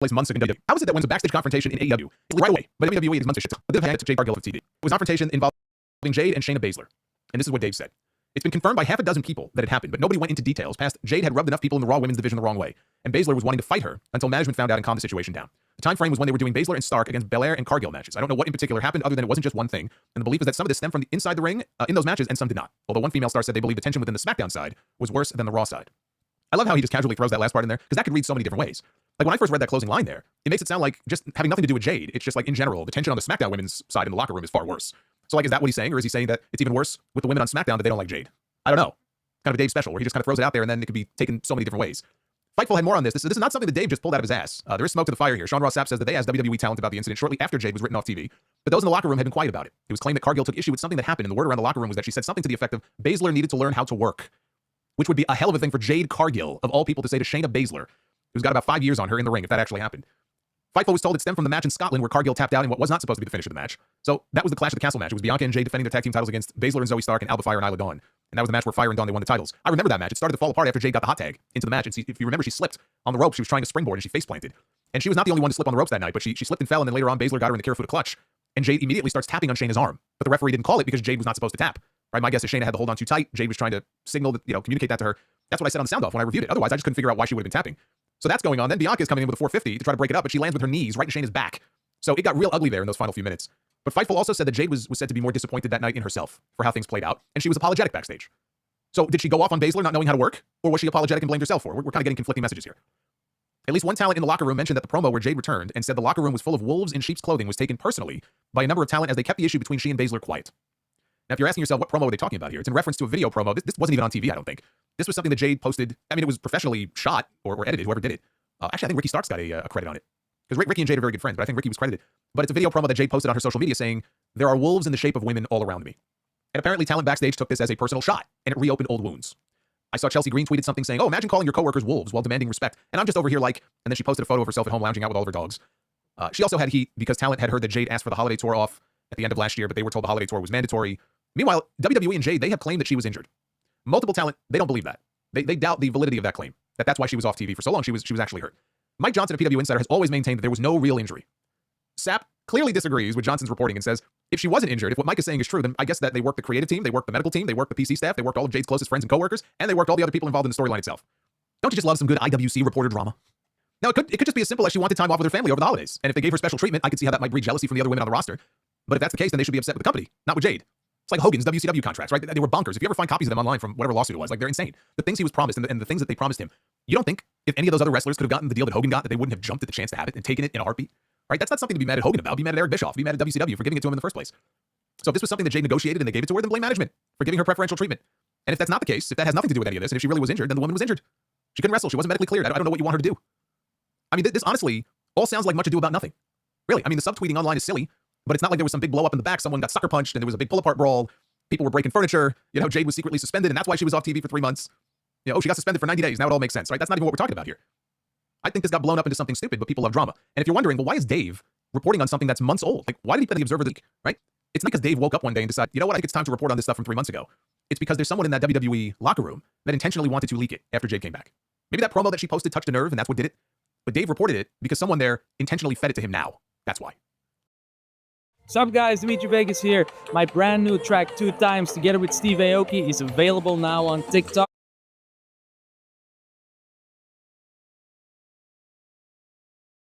place months ago in WWE. How is it that when it's a backstage confrontation in AEW, it's right away, but WWE is months of shit. But this took Jade Cargill for TV. It was a confrontation involving Jade and Shayna Baszler. And this is what Dave said. It's been confirmed by half a dozen people that it happened, but nobody went into details past Jade had rubbed enough people in the Raw Women's division the wrong way, and Baszler was wanting to fight her until management found out and calmed the situation down. The time frame was when they were doing Baszler and Stark against Belair and Cargill matches. I don't know what in particular happened other than it wasn't just one thing, and the belief is that some of this stemmed from the inside the ring in those matches and some did not. Although one female star said they believe the tension within the SmackDown side was worse than the Raw side. I love how he just casually throws that last part in there, because that could read so many different ways. Like when I first read that closing line there, it makes it sound like just having nothing to do with Jade. It's just like in general, the tension on the SmackDown women's side in the locker room is far worse. So like, is that what he's saying? Or is he saying that it's even worse with the women on SmackDown that they don't like Jade? I don't know. Kind of a Dave special where he just kind of throws it out there and then it could be taken so many different ways. Fightful had more on this. This is not something that Dave just pulled out of his ass. There is smoke to the fire here. Sean Ross Sapp says that they asked WWE talent about the incident shortly after Jade was written off TV, but those in the locker room had been quiet about it. It was claimed that Cargill took issue with something that happened, and the word around the locker room was that she said something to the effect of Baszler needed to learn how to work, which would be a hell of a thing for Jade Cargill, of all people, to say to Shayna Baszler, who's got about 5 years on her in the ring, if that actually happened. Fightful was told it stemmed from the match in Scotland where Cargill tapped out in what was not supposed to be the finish of the match. So that was the Clash of the Castle match. It was Bianca and Jade defending their tag team titles against Baszler and Zoe Stark and Alba Fire and Isla Dawn. And that was the match where Fire and Dawn, they won the titles. I remember that match. It started to fall apart after Jade got the hot tag into the match. And if you remember, she slipped on the rope. She was trying to springboard and she face planted. And she was not the only one to slip on the ropes that night, but she slipped and fell. And then later on, Baszler got her in the Kirifuda clutch. And Jade immediately starts tapping on Shayna's arm. But the referee didn't call it because Jade was not supposed to tap. Right? My guess is Shayna had the hold on too tight. Jade was trying to signal that, communicate that to her. That's what I said on the sound off when I reviewed it. Otherwise, I just couldn't figure out why she would have been tapping. So that's going on. Then Bianca is coming in with a 450 to try to break it up, but she lands with her knees right in Shayna's back. So it got real ugly there in those final few minutes. But Fightful also said that Jade was said to be more disappointed that night in herself for how things played out, and she was apologetic backstage. So did she go off on Baszler not knowing how to work, or was she apologetic and blamed herself for it? We're kind of getting conflicting messages here. At least one talent in the locker room mentioned that the promo where Jade returned and said the locker room was full of wolves in sheep's clothing was taken personally by a number of talent as they kept the issue between she and Baszler quiet. Now, if you're asking yourself what promo are they talking about here, it's in reference to a video promo. This wasn't even on TV, I don't think. This was something that Jade posted. I mean, it was professionally shot or edited, whoever did it. Actually, I think Ricky Starks got a credit on it. Because Ricky and Jade are very good friends, but I think Ricky was credited. But it's a video promo that Jade posted on her social media saying, "There are wolves in the shape of women all around me." And apparently talent backstage took this as a personal shot, and it reopened old wounds. I saw Chelsea Green tweeted something saying, "Oh, imagine calling your coworkers wolves while demanding respect." And I'm just over here like, and then she posted a photo of herself at home lounging out with all of her dogs. She also had heat because talent had heard that Jade asked for the holiday tour off at the end of last year, but they were told the holiday tour was mandatory. Meanwhile, WWE and Jade, they have claimed that she was injured. Multiple talent, they don't believe that. They doubt the validity of that claim, that's why she was off TV for so long. She was actually hurt. Mike Johnson, a PW Insider, has always maintained that there was no real injury. Sapp clearly disagrees with Johnson's reporting and says, if she wasn't injured, if what Mike is saying is true, then I guess that they worked the creative team, they worked the medical team, they worked the PC staff, they worked all of Jade's closest friends and coworkers, and they worked all the other people involved in the storyline itself. Don't you just love some good IWC reporter drama? Now, it could just be as simple as she wanted time off with her family over the holidays, and if they gave her special treatment, I could see how that might breed jealousy from the other women on the roster. But if that's the case, then they should be upset with the company, not with Jade. It's like Hogan's WCW contracts, right? They were bonkers. If you ever find copies of them online from whatever lawsuit it was, like they're insane. The things he was promised and the things that they promised him. You don't think if any of those other wrestlers could have gotten the deal that Hogan got, that they wouldn't have jumped at the chance to have it and taken it in a heartbeat? Right? That's not something to be mad at Hogan about. Be mad at Eric Bischoff. Be mad at WCW for giving it to him in the first place. So if this was something that Jade negotiated and they gave it to her, then blame management for giving her preferential treatment. And if that's not the case, if that has nothing to do with any of this, and if she really was injured, then the woman was injured. She couldn't wrestle. She wasn't medically cleared. I don't know what you want her to do. I mean, this honestly all sounds like much ado about nothing. Really. I mean, the subtweeting online is silly, but it's not like there was some big blow up in the back. Someone got sucker punched and there was a big pull apart brawl. People were breaking furniture. Jade was secretly suspended, and that's why she was off TV for 3 months. She got suspended for 90 days. Now it all makes sense, right? That's not even what we're talking about here. I think this got blown up into something stupid, but people love drama. And if you're wondering, well, why is Dave reporting on something that's months old? Like, why did he put the Observer leak, right? It's not because Dave woke up one day and decided, you know what, I think it's time to report on this stuff from 3 months ago. It's because there's someone in that WWE locker room that intentionally wanted to leak it after Jade came back. Maybe that promo that she posted touched a nerve, and that's what did it. But Dave reported it because someone there intentionally fed it to him now. That's why. What's up, guys? Dimitri Vegas here. My brand new track, 2 Times, together with Steve Aoki, is available now on TikTok.